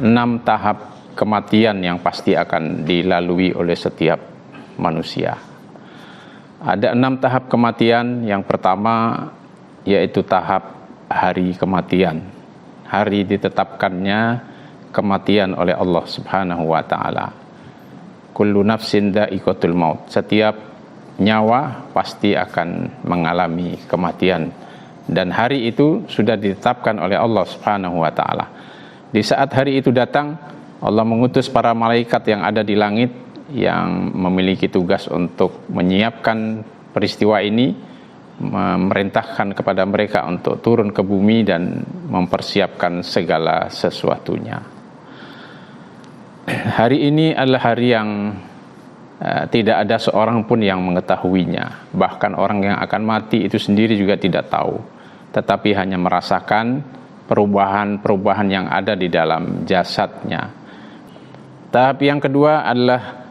6 tahap kematian yang pasti akan dilalui oleh setiap manusia. Ada 6 tahap kematian. Yang pertama yaitu tahap hari kematian. Hari ditetapkannya kematian oleh Allah Subhanahu wa taala. Kullu nafsin dha'iqatul maut. Setiap nyawa pasti akan mengalami kematian, dan hari itu sudah ditetapkan oleh Allah Subhanahu wa taala. Di saat hari itu datang, Allah mengutus para malaikat yang ada di langit yang memiliki tugas untuk menyiapkan peristiwa ini, memerintahkan kepada mereka untuk turun ke bumi dan mempersiapkan segala sesuatunya. Hari ini adalah hari yang tidak ada seorang pun yang mengetahuinya. Bahkan orang yang akan mati itu sendiri juga tidak tahu, tetapi hanya merasakan perubahan-perubahan yang ada di dalam jasadnya. Tahap yang kedua adalah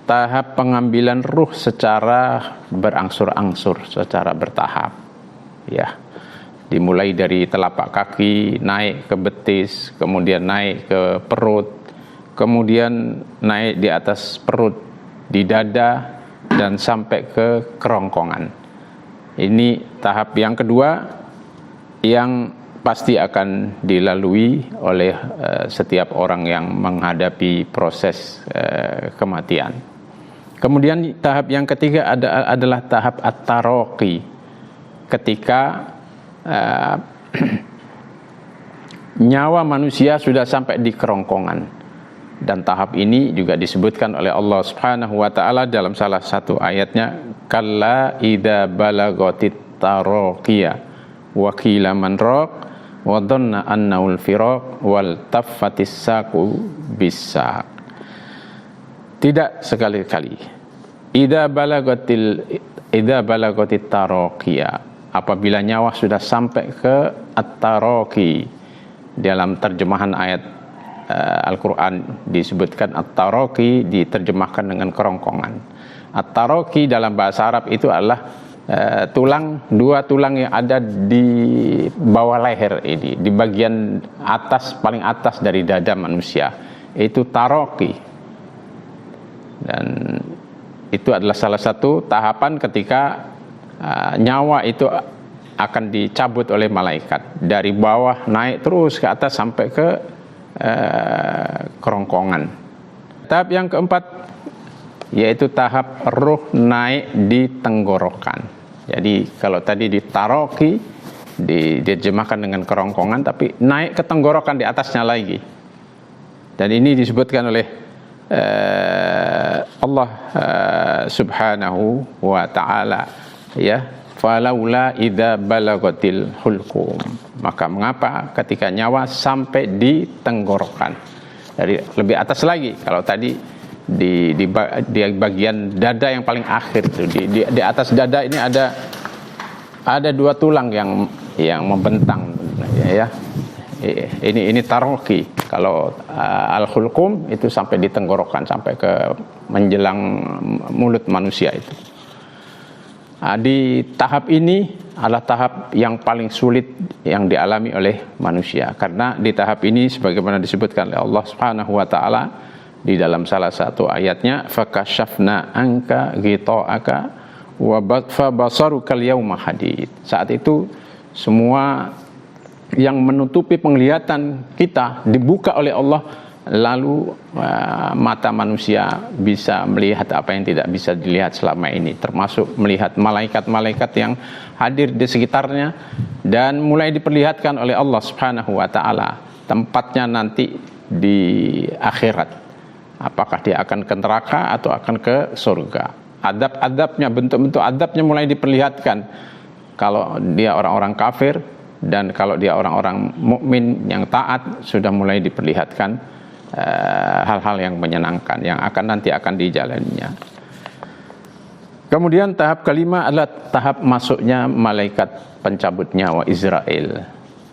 tahap pengambilan ruh secara berangsur-angsur, secara bertahap. Ya, dimulai dari telapak kaki, naik ke betis, kemudian naik ke perut, kemudian naik di atas perut, di dada, dan sampai ke kerongkongan. Ini tahap yang kedua yang pasti akan dilalui oleh setiap orang yang menghadapi proses kematian. Kemudian tahap yang ketiga adalah tahap at-taraqi, ketika nyawa manusia sudah sampai di kerongkongan. Dan tahap ini juga disebutkan oleh Allah Subhanahu wa taala dalam salah satu ayatnya, kalla idza balagatit taraqiyah wa qila man raq wa dhanna annahu al-firaq wal taffatis saqu bis-saq. Tidak sekali-kali. Idza balagatit taraqiyah, apabila nyawa sudah sampai ke at-taraqi. Dalam terjemahan ayat Al-Quran disebutkan at-taraqi, diterjemahkan dengan kerongkongan. At-taraqi dalam bahasa Arab itu adalah dua tulang yang ada di bawah leher ini, di bagian atas, paling atas dari dada manusia, itu taraqi. Dan itu adalah salah satu tahapan ketika nyawa itu akan dicabut oleh malaikat, dari bawah naik terus ke atas sampai ke kerongkongan. Tahap yang keempat yaitu tahap ruh naik di tenggorokan. Jadi kalau tadi di taraqi diterjemahkan dengan kerongkongan, tapi naik ke tenggorokan di atasnya lagi. Dan ini disebutkan oleh Allah Subhanahu wa taala, ya, falaula idza balagatil hulqum. Maka mengapa ketika nyawa sampai di tenggorokan, dari lebih atas lagi. Kalau tadi di bagian dada yang paling akhir itu, di atas dada ini ada dua tulang yang membentang, ya. Ini taraqi. Kalau al-hulqum itu sampai di tenggorokan, sampai ke menjelang mulut manusia itu. Di tahap ini adalah tahap yang paling sulit yang dialami oleh manusia, karena di tahap ini sebagaimana disebutkan oleh Allah Subhanahu wa taala di dalam salah satu ayatnya, fakashafna anka ghita'aka wa fabasarukal yauma hadid. Saat itu semua yang menutupi penglihatan kita dibuka oleh Allah, lalu mata manusia bisa melihat apa yang tidak bisa dilihat selama ini, termasuk melihat malaikat-malaikat yang hadir di sekitarnya, dan mulai diperlihatkan oleh Allah Subhanahu wa taala tempatnya nanti di akhirat. Apakah dia akan ke neraka atau akan ke surga? Adab-adabnya, bentuk-bentuk adabnya mulai diperlihatkan. Kalau dia orang-orang kafir, dan kalau dia orang-orang mukmin yang taat, sudah mulai diperlihatkan hal-hal yang menyenangkan yang nanti akan dijalaninya. Kemudian tahap kelima adalah tahap masuknya malaikat pencabut nyawa Israel.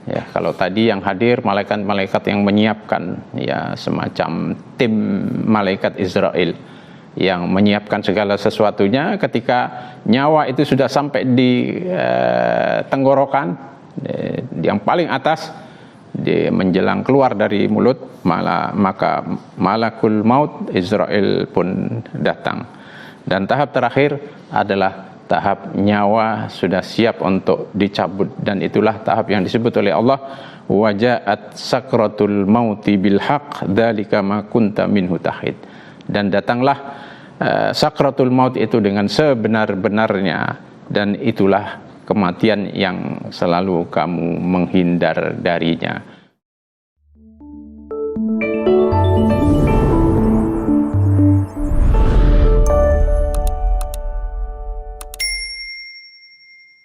Ya, kalau tadi yang hadir malaikat-malaikat yang menyiapkan, ya, semacam tim malaikat Israel yang menyiapkan segala sesuatunya. Ketika nyawa itu sudah sampai di tenggorokan yang paling atas, dia menjelang keluar dari mulut, maka malakul maut Israel pun datang. Dan tahap terakhir adalah tahap nyawa sudah siap untuk dicabut, dan itulah tahap yang disebut oleh Allah, wajaat sakratul mauti bil haq dzalika ma kunta minhu tahid. Dan datanglah sakratul maut itu dengan sebenar-benarnya, dan itulah kematian yang selalu kamu menghindar darinya.